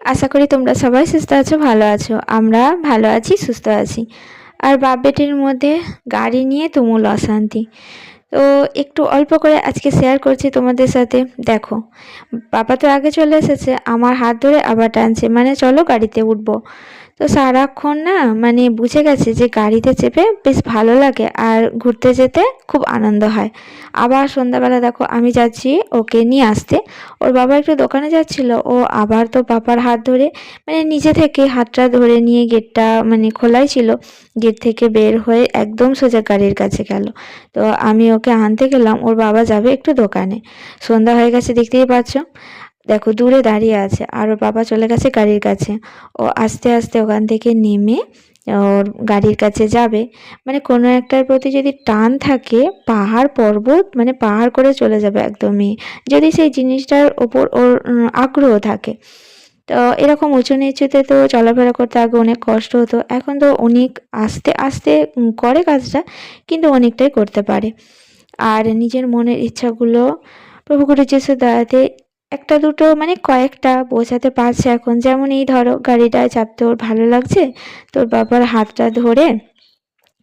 আশা করি তোমরা সবাই সুস্থ আছো, ভালো আছো। আমরা ভালো আছি, সুস্থ আছি। আর বাপ বেটির মধ্যে গাড়ি নিয়ে তুমুল অশান্তি। তো একটু অল্প করে আজকে শেয়ার করছি তোমাদের সাথে। দেখো, বাবা তো আগে চলে এসেছে, আমার হাত ধরে আবার টানছে, মানে চলো গাড়িতে উঠবো। তো সারাক্ষণ না মানে বুঝে গেছে যে গাড়িতে চেপে বেশ ভালো লাগে আর ঘুরতে যেতে খুব আনন্দ হয়। আবার সন্ধ্যাবেলা দেখো আমি যাচ্ছি ওকে নিয়ে আসতে। ওর বাবা একটু দোকানে যাচ্ছিল, ও আবার তো পাপার হাত ধরে মানে নিজে থেকে হাতটা ধরে নিয়ে গেটটা মানে খোলাই ছিল, গেট থেকে বের হয়ে একদম সোজা গাড়ির কাছে গেল। তো আমি ওকে আনতে গেলাম, ওর বাবা যাবে একটু দোকানে। সন্ধ্যা হয়ে গেছে দেখতেই পাচ্ছ, দেখো দূরে দাঁড়িয়ে আছে আর ওর বাবা চলে গেছে গাড়ির কাছে। ও আস্তে আস্তে ওখান থেকে নেমে ওর গাড়ির কাছে যাবে। মানে কোনো একটার প্রতি যদি টান থাকে, পাহাড় পর্বত মানে পাহাড় করে চলে যাবে একদমই, যদি সেই জিনিসটার ওপর ওর আগ্রহ থাকে। তো এরকম উঁচু নিচুতে তো চলাফেরা করতে আগে অনেক কষ্ট হতো, এখন তো অনেক আস্তে আস্তে করে কাজটা, কিন্তু অনেকটাই করতে পারে। আর নিজের মনের ইচ্ছাগুলো প্রভু করে যিশুর দয়াতে একটা দুটো মানে কয়েকটা বোঝাতে পারছে এখন। যেমন এই ধরো গাড়িটায় চাপতে ওর ভালো লাগছে, তোর বাবার হাতটা ধরে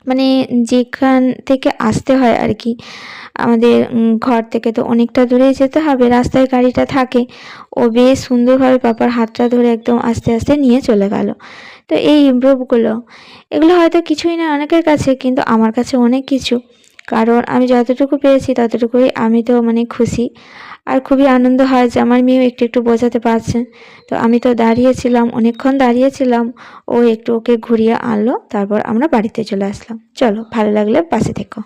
মানে যেখান থেকে আসতে হয় আর কি, আমাদের ঘর থেকে তো অনেকটা দূরেই যেতে হবে, রাস্তায় গাড়িটা থাকে। ও বেশ সুন্দরভাবে পাপার হাতটা ধরে একদম আস্তে আস্তে নিয়ে চলে গেল। তো এই ইমপ্রুভগুলো, এগুলো হয়তো কিছুই না অনেকের কাছে, কিন্তু আমার কাছে অনেক কিছু। কারণ আমি যতটুকু পেয়েছি ততটুকুই আমি তো মানে খুশি। আর খুবই আনন্দ হয় যে আমার মেয়েও একটু একটু বোঝাতে পারছে। তো আমি তো দাঁড়িয়েছিলাম, অনেকক্ষণ দাঁড়িয়েছিলাম। ও একটু ওকে ঘুরিয়ে আনলো, তারপর আমরা বাড়িতে চলে আসলাম। চলো, ভালো লাগলে পাশে থেকো।